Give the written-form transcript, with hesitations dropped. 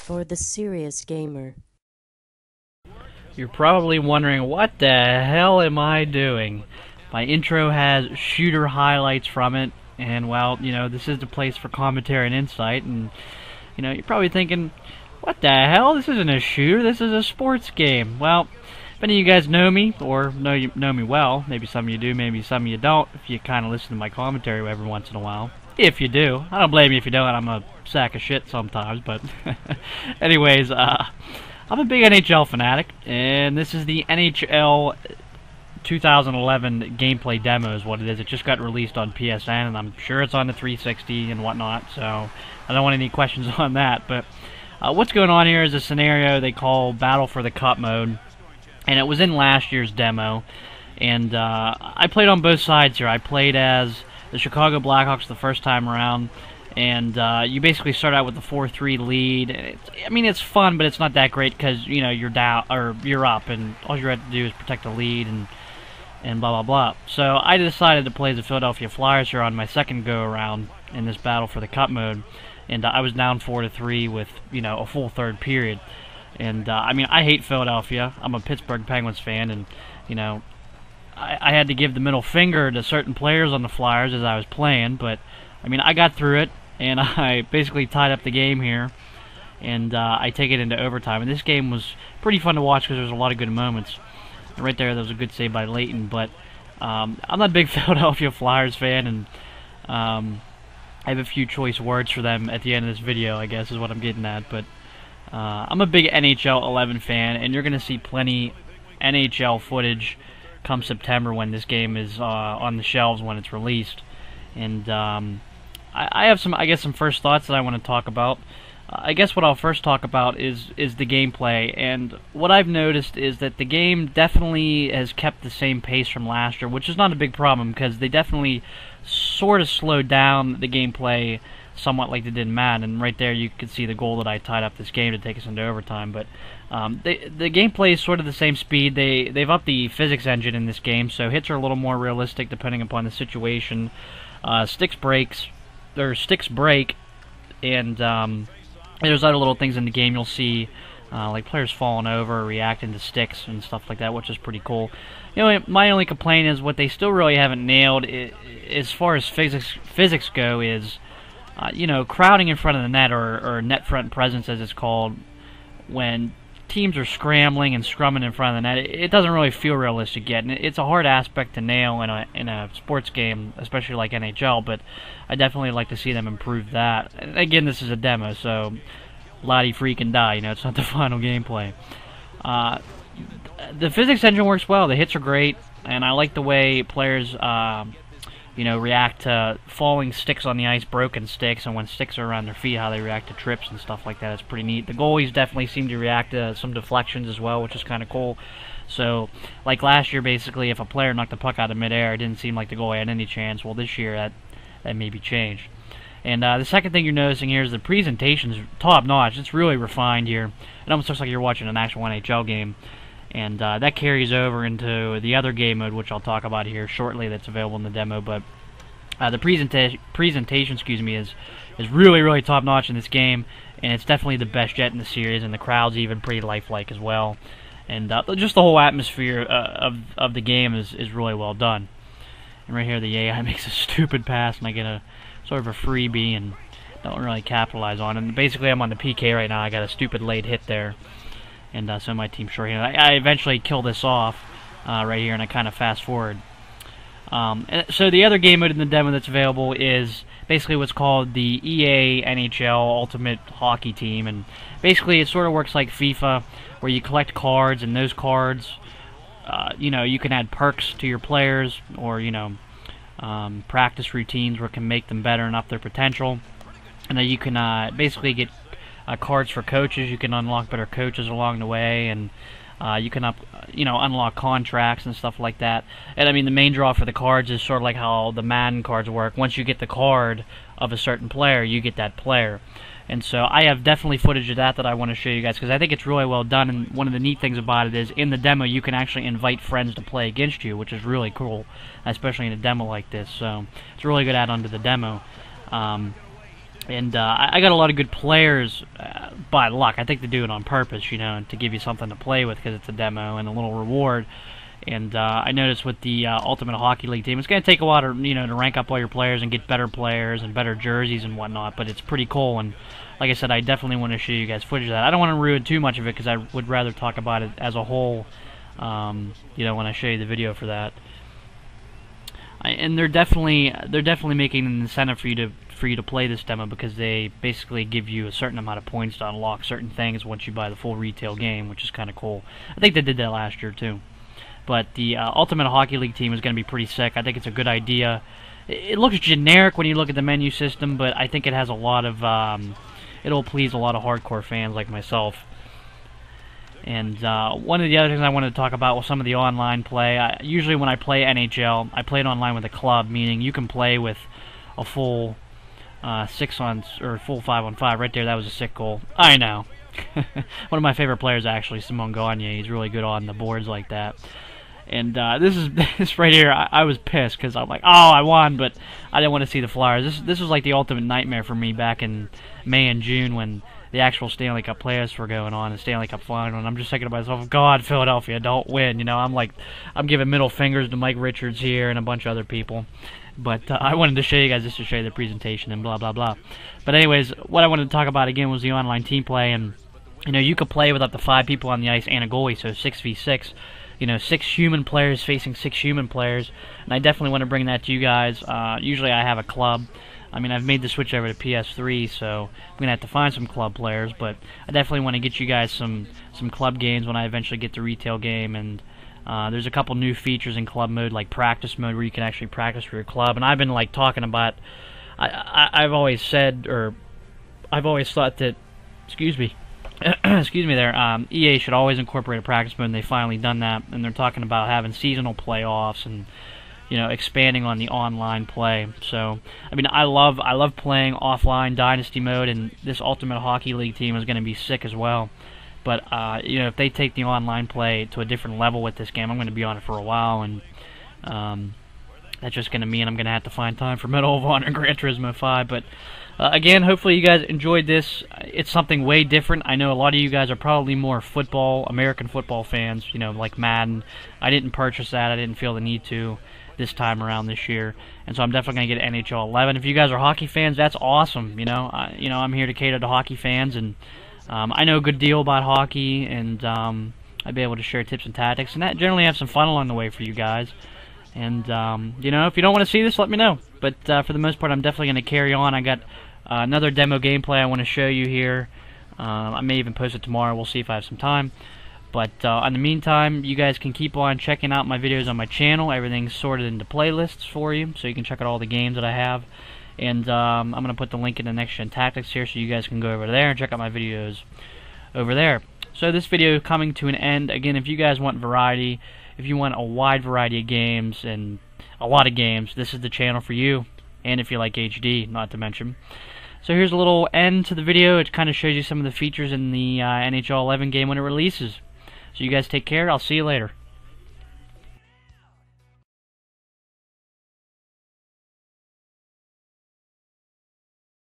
for the serious gamer. You're probably wondering, what the hell am I doing? My intro has shooter highlights from it, and well, this is the place for commentary and insight, and you're probably thinking, what the hell? This isn't a shooter, this is a sports game. Well, if any of you guys know me, or know me well, maybe some of you do, maybe some of you don't, if you kind of listen to my commentary every once in a while. If you do. I don't blame you if you don't, I'm a sack of shit sometimes, but anyways, I'm a big NHL fanatic, and this is the NHL 2011 gameplay demo is what it is. It just got released on PSN, and I'm sure it's on the 360 and whatnot, so I don't want any questions on that. But what's going on here is a scenario they call Battle for the Cup mode, and it was in last year's demo, and I played on both sides here. I played as the Chicago Blackhawks the first time around, and you basically start out with a 4-3 lead. It's fun, but it's not that great because you're down or you're up, and all you have to do is protect the lead and blah blah blah. So I decided to play the Philadelphia Flyers here on my second go around in this Battle for the Cup mode, and I was down 4-3 with a full third period. And I hate Philadelphia. I'm a Pittsburgh Penguins fan, and I had to give the middle finger to certain players on the Flyers as I was playing, but I got through it, and I basically tied up the game here, and I take it into overtime. And this game was pretty fun to watch because there's a lot of good moments. And right there was a good save by Leighton, but I'm not a big Philadelphia Flyers fan, and I have a few choice words for them at the end of this video, I guess is what I'm getting at. But I'm a big NHL 11 fan, and you're going to see plenty NHL footage come September when this game is on the shelves when it's released. And I have some first thoughts that I want to talk about. I guess what I'll first talk about is the gameplay, and what I've noticed is that the game definitely has kept the same pace from last year, which is not a big problem because they definitely sort of slowed down the gameplay somewhat like they did in Madden. And right there you can see the goal that I tied up this game to take us into overtime. But the gameplay is sort of the same speed. They've upped the physics engine in this game, so hits are a little more realistic depending upon the situation. Sticks break, and there's other little things in the game you'll see, like players falling over, reacting to sticks and stuff like that, which is pretty cool. My only complaint is what they still really haven't nailed as far as physics go is, crowding in front of the net, or net front presence as it's called, when teams are scrambling and scrumming in front of the net. It doesn't really feel realistic yet, and it's a hard aspect to nail in a sports game, especially like NHL, but I definitely like to see them improve that. And again, this is a demo, so lottie freaking die, it's not the final gameplay. The physics engine works well, the hits are great, and I like the way players react to falling sticks on the ice, broken sticks, and when sticks are around their feet, how they react to trips and stuff like that. It's pretty neat. The goalies definitely seem to react to some deflections as well, which is kind of cool. So, like last year, basically, if a player knocked the puck out of midair, it didn't seem like the goalie had any chance. Well, this year, that may be changed. And the second thing you're noticing here is the presentation's top-notch. It's really refined here. It almost looks like you're watching an actual NHL game. And that carries over into the other game mode, which I'll talk about here shortly, that's available in the demo. But the presentation, is really, really top-notch in this game, and it's definitely the best yet in the series, and the crowd's even pretty lifelike as well. And just the whole atmosphere of the game is really well done. And right here, the AI makes a stupid pass, and I get a sort of a freebie, and don't really capitalize on it. And basically, I'm on the PK right now. I got a stupid late hit there. And so my team's shorthanded. I eventually kill this off right here, and I kind of fast forward. And so the other game mode in the demo that's available is basically what's called the EA NHL Ultimate Hockey Team, and basically it sort of works like FIFA, where you collect cards, and those cards, you can add perks to your players, or practice routines where it can make them better and up their potential, and then you can basically get cards for coaches. You can unlock better coaches along the way, and you can unlock contracts and stuff like that. And the main draw for the cards is sort of like how the Madden cards work. Once you get the card of a certain player, you get that player. And so I have definitely footage of that I want to show you guys, because I think it's really well done. And one of the neat things about it is, in the demo, you can actually invite friends to play against you, which is really cool, especially in a demo like this. So it's a really good add-on to the demo. And I got a lot of good players by luck. I think they do it on purpose, you know, to give you something to play with because it's a demo and a little reward. And I noticed with the Ultimate Hockey League team, it's going to take a while to, you know, to rank up all your players and get better players and better jerseys and whatnot, but it's pretty cool. And like I said, I definitely want to show you guys footage of that. I don't want to ruin too much of it because I would rather talk about it as a whole, you know, when I show you the video for that. And they're definitely making an incentive for you to play this demo because they basically give you a certain amount of points to unlock certain things once you buy the full retail game, which is kind of cool. I think they did that last year too. But the Ultimate Hockey League team is going to be pretty sick. I think it's a good idea. It looks generic when you look at the menu system, but I think it has a lot of it'll please a lot of hardcore fans like myself. And one of the other things I wanted to talk about was some of the online play. Usually when I play NHL, I play it online with a club, meaning you can play with a full 6-on or full 5-on-5. Right there, that was a sick goal. I know. One of my favorite players, actually, Simon Gagne. He's really good on the boards like that. And this right here, I was pissed because I'm like, oh, I won, but I didn't want to see the Flyers. This was like the ultimate nightmare for me back in May and June when the actual Stanley Cup playoffs were going on, the Stanley Cup final, and I'm just thinking to myself, God, Philadelphia, don't win. You know, I'm giving middle fingers to Mike Richards here and a bunch of other people. But I wanted to show you guys just to show you the presentation and blah, blah, blah. But anyways, what I wanted to talk about again was the online team play, and you know, you could play with up to 5 people on the ice and a goalie, so 6v6. You know, 6 human players facing 6 human players, and I definitely want to bring that to you guys. Usually I have a club. I mean, I've made the switch over to PS3, so I'm going to have to find some club players, but I definitely want to get you guys some club games when I eventually get the retail game, and there's a couple new features in club mode, like practice mode, where you can actually practice for your club, and I've been, like, talking about, I've always said, or I've always thought that, excuse me there, EA should always incorporate a practice mode, and they've finally done that, and they're talking about having seasonal playoffs and, you know, expanding on the online play. So, I mean, I love playing offline Dynasty mode, and this Ultimate Hockey League team is going to be sick as well. But, you know, if they take the online play to a different level with this game, I'm going to be on it for a while, and that's just going to mean I'm going to have to find time for Medal of Honor and Gran Turismo 5, but again, hopefully you guys enjoyed this. It's something way different. I know a lot of you guys are probably more football, American football fans, you know, like Madden. I didn't purchase that. I didn't feel the need to this time around this year, and so I'm definitely going to get NHL 11. If you guys are hockey fans, that's awesome. You know, I'm here to cater to hockey fans, and I know a good deal about hockey, and I'd be able to share tips and tactics, and that generally have some fun along the way for you guys. And, you know, if you don't want to see this, let me know. But for the most part, I'm definitely going to carry on. I got another demo gameplay I want to show you here. I may even post it tomorrow. We'll see if I have some time. But in the meantime, you guys can keep on checking out my videos on my channel. Everything's sorted into playlists for you, so you can check out all the games that I have. And I'm going to put the link in the Next Gen Tactics here, so you guys can go over there and check out my videos over there. So this video coming to an end. Again, if you guys want variety, if you want a wide variety of games and a lot of games, this is the channel for you. And if you like HD, not to mention. So here's a little end to the video. It kind of shows you some of the features in the NHL 11 game when it releases. So you guys take care. I'll see you later.